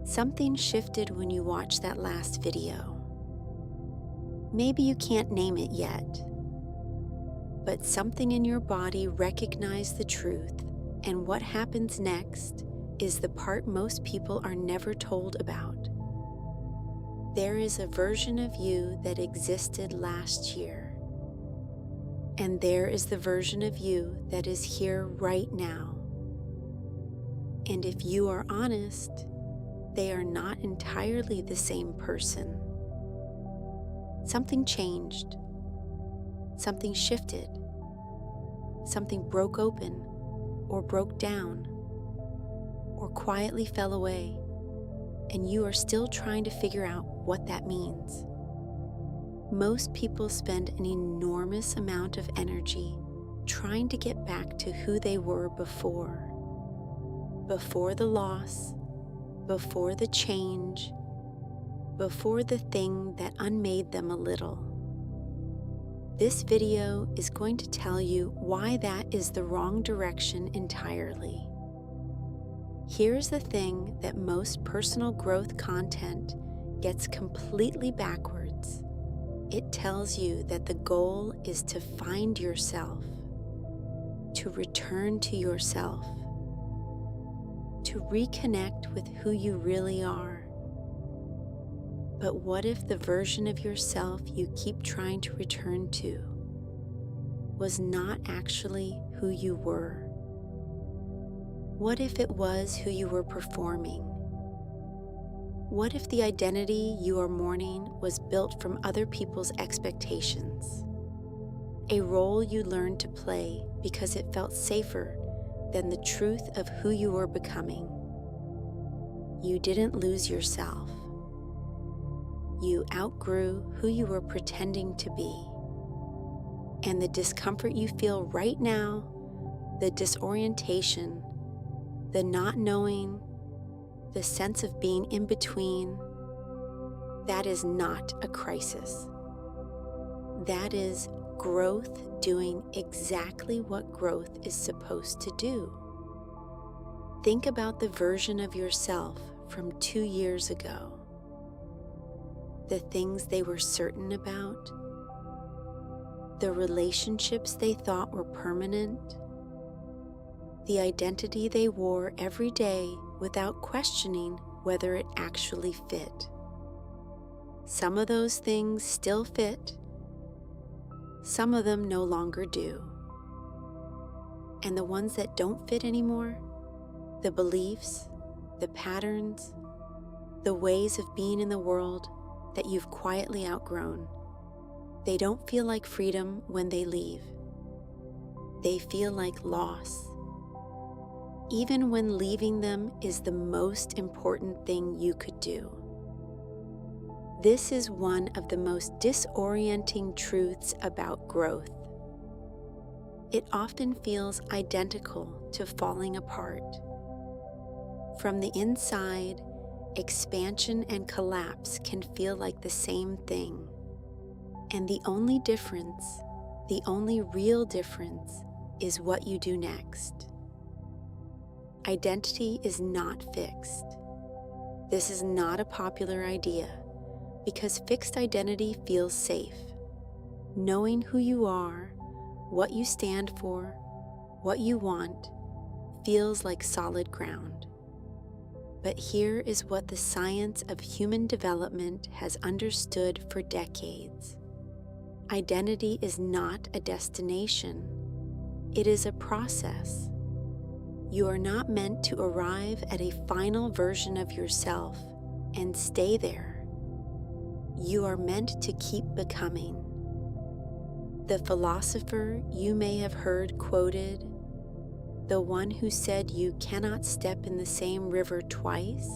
Something shifted when you watched that last video. Maybe you can't name it yet, but something in your body recognized the truth, and what happens next is the part most people are never told about. There is a version of you that existed last year, and there is the version of you that is here right now. And if you are honest, they are not entirely the same person. Something changed, something shifted, something broke open or broke down or quietly fell away, and you are still trying to figure out what that means. Most people spend an enormous amount of energy trying to get back to who they were before the loss, before the change, before the thing that unmade them a little. This video is going to tell you why that is the wrong direction entirely. Here's the thing that most personal growth content gets completely backwards. It tells you that the goal is to find yourself, to return to yourself, to reconnect with who you really are. But what if the version of yourself you keep trying to return to was not actually who you were? What if it was who you were performing? What if the identity you are mourning was built from other people's expectations? A role you learned to play because it felt safer than the truth of who you were becoming. You didn't lose yourself. You outgrew who you were pretending to be. And the discomfort you feel right now, the disorientation, the not knowing, the sense of being in between, that is not a crisis. That is growth doing exactly what growth is supposed to do. Think about the version of yourself from 2 years ago. The things they were certain about, the relationships they thought were permanent, the identity they wore every day without questioning whether it actually fit. Some of those things still fit, some of them no longer do. And the ones that don't fit anymore, the beliefs, the patterns, the ways of being in the world that you've quietly outgrown, they don't feel like freedom when they leave. They feel like loss, even when leaving them is the most important thing you could do. This is one of the most disorienting truths about growth. It often feels identical to falling apart. From the inside, expansion and collapse can feel like the same thing. And the only difference, the only real difference, is what you do next. Identity is not fixed. This is not a popular idea because fixed identity feels safe. Knowing who you are, what you stand for, what you want, feels like solid ground. But here is what the science of human development has understood for decades. Identity is not a destination. It is a process. You are not meant to arrive at a final version of yourself and stay there. You are meant to keep becoming. The philosopher you may have heard quoted, the one who said you cannot step in the same river twice,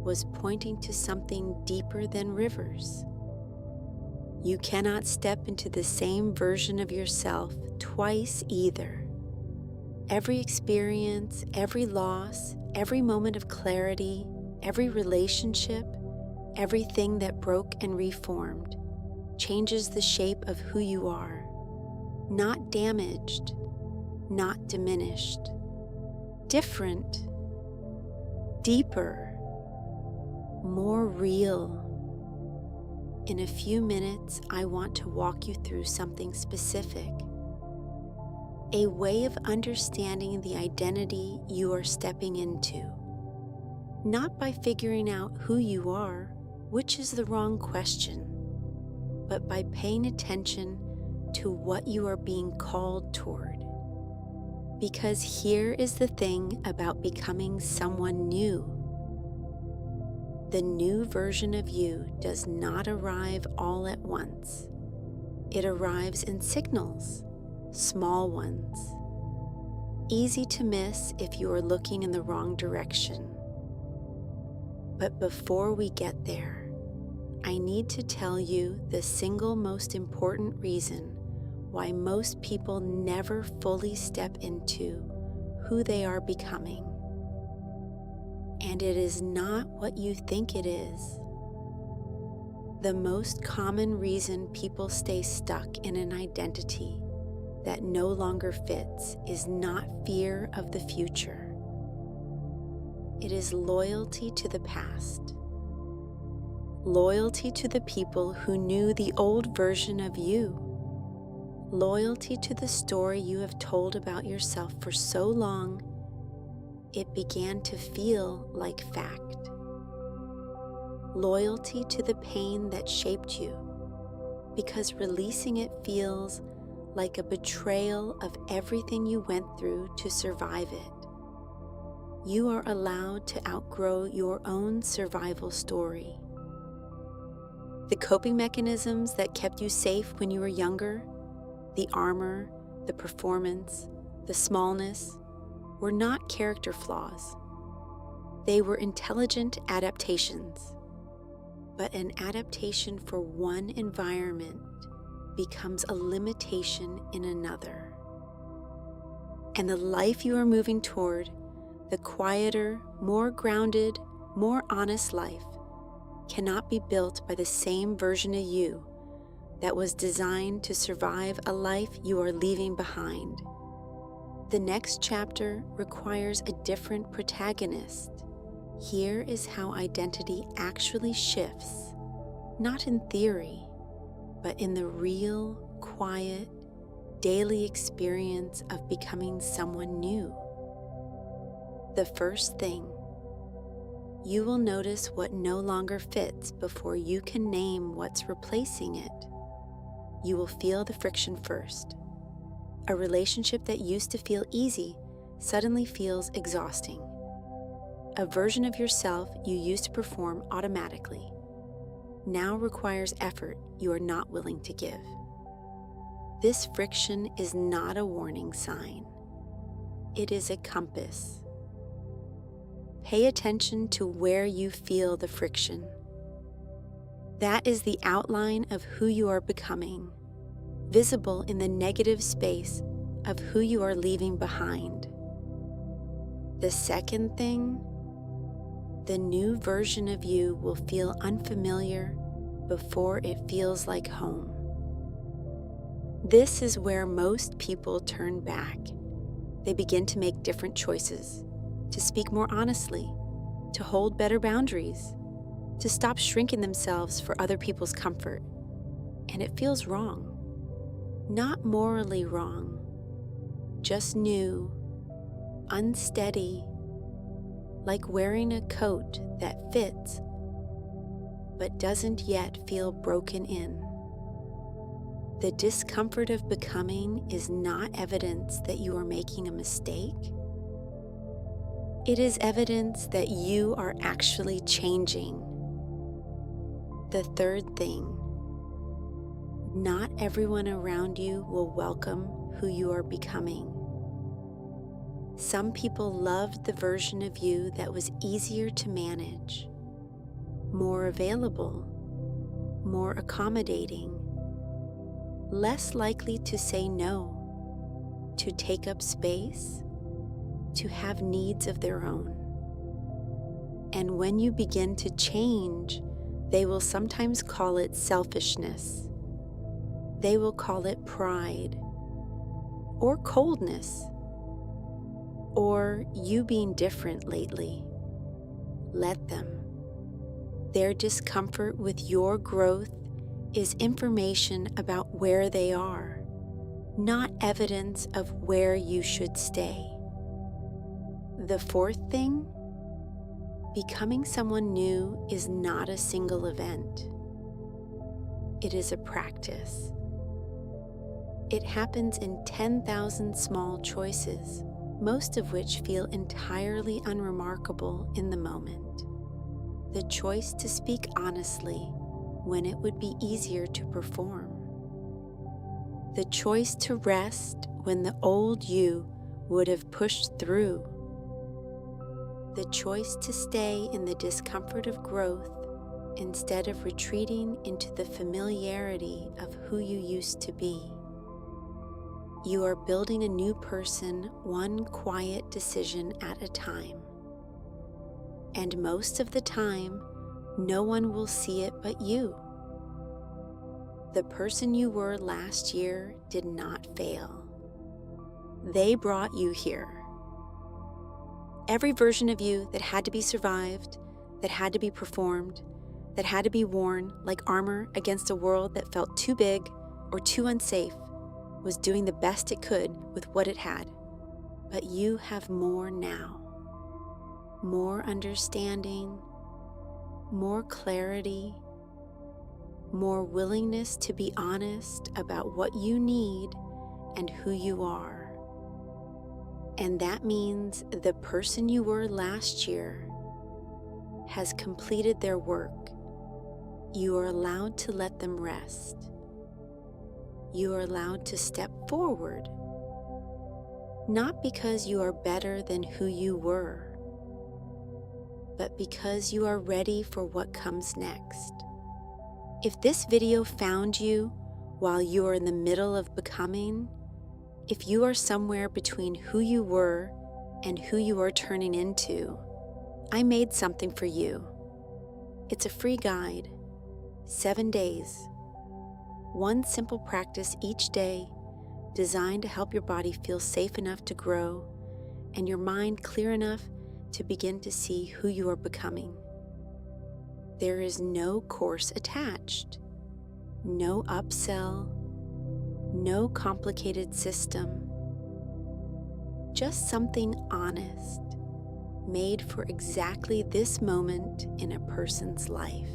was pointing to something deeper than rivers. You cannot step into the same version of yourself twice either. Every experience, every loss, every moment of clarity, every relationship, everything that broke and reformed changes the shape of who you are. Not damaged, not diminished. Different, deeper, more real. In a few minutes, I want to walk you through something specific, a way of understanding the identity you are stepping into, not by figuring out who you are, which is the wrong question, but by paying attention to what you are being called toward. Because here is the thing about becoming someone new. The new version of you does not arrive all at once. It arrives in signals, small ones, easy to miss if you are looking in the wrong direction. But before we get there, I need to tell you the single most important reason why most people never fully step into who they are becoming. And it is not what you think it is. The most common reason people stay stuck in an identity that no longer fits is not fear of the future. It is loyalty to the past. Loyalty to the people who knew the old version of you. Loyalty to the story you have told about yourself for so long it began to feel like fact. Loyalty to the pain that shaped you, because releasing it feels like a betrayal of everything you went through to survive it. You are allowed to outgrow your own survival story. The coping mechanisms that kept you safe when you were younger, the armor, the performance, the smallness, were not character flaws. They were intelligent adaptations. But an adaptation for one environment becomes a limitation in another. And the life you are moving toward, the quieter, more grounded, more honest life, cannot be built by the same version of you that was designed to survive a life you are leaving behind. The next chapter requires a different protagonist. Here is how identity actually shifts, not in theory, but in the real, quiet, daily experience of becoming someone new. The first thing, you will notice what no longer fits before you can name what's replacing it. You will feel the friction first. A relationship that used to feel easy suddenly feels exhausting. A version of yourself you used to perform automatically now requires effort you are not willing to give. This friction is not a warning sign. It is a compass. Pay attention to where you feel the friction. That is the outline of who you are becoming, visible in the negative space of who you are leaving behind. The second thing, the new version of you will feel unfamiliar before it feels like home. This is where most people turn back. They begin to make different choices, to speak more honestly, to hold better boundaries, to stop shrinking themselves for other people's comfort. And it feels wrong. Not morally wrong, just new, unsteady, like wearing a coat that fits but doesn't yet feel broken in. The discomfort of becoming is not evidence that you are making a mistake. It is evidence that you are actually changing. The third thing, not everyone around you will welcome who you are becoming. Some people loved the version of you that was easier to manage, more available, more accommodating, less likely to say no, to take up space, to have needs of their own. And when you begin to change, they will sometimes call it selfishness. They will call it pride, or coldness, or you being different lately. Let them. Their discomfort with your growth is information about where they are, not evidence of where you should stay. The fourth thing, becoming someone new is not a single event. It is a practice. It happens in 10,000 small choices, most of which feel entirely unremarkable in the moment. The choice to speak honestly when it would be easier to perform. The choice to rest when the old you would have pushed through. The choice to stay in the discomfort of growth instead of retreating into the familiarity of who you used to be. You are building a new person one quiet decision at a time. And most of the time, no one will see it but you. The person you were last year did not fail. They brought you here. Every version of you that had to be survived, that had to be performed, that had to be worn like armor against a world that felt too big or too unsafe, was doing the best it could with what it had. But you have more now. More understanding, more clarity, more willingness to be honest about what you need and who you are. And that means the person you were last year has completed their work. You are allowed to let them rest. You are allowed to step forward, not because you are better than who you were, but because you are ready for what comes next. If this video found you while you are in the middle of becoming, if you are somewhere between who you were and who you are turning into, I made something for you. It's a free guide, 7 days, one simple practice each day designed to help your body feel safe enough to grow and your mind clear enough to begin to see who you are becoming. There is no course attached, no upsell, no complicated system, just something honest, made for exactly this moment in a person's life.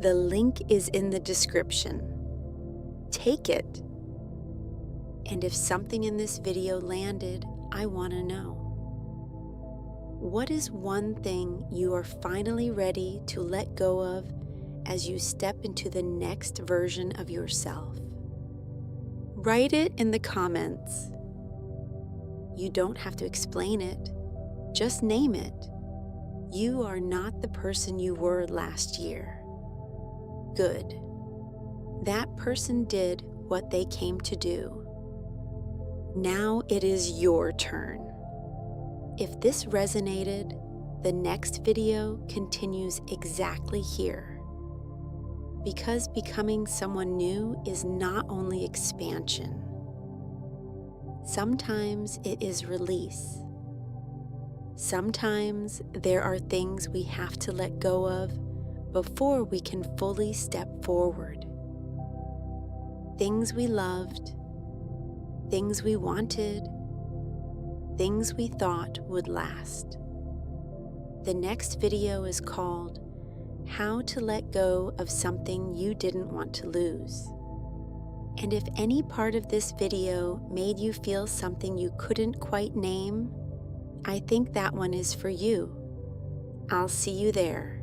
The link is in the description. Take it. And if something in this video landed, I want to know. What is one thing you are finally ready to let go of as you step into the next version of yourself? Write it in the comments. You don't have to explain it. Just name it. You are not the person you were last year. Good. That person did what they came to do. Now it is your turn. If this resonated, the next video continues exactly here. Because becoming someone new is not only expansion. Sometimes it is release. Sometimes there are things we have to let go of before we can fully step forward. Things we loved, things we wanted, things we thought would last. The next video is called How to Let Go of Something You Didn't Want to Lose. And if any part of this video made you feel something you couldn't quite name, I think that one is for you. I'll see you there.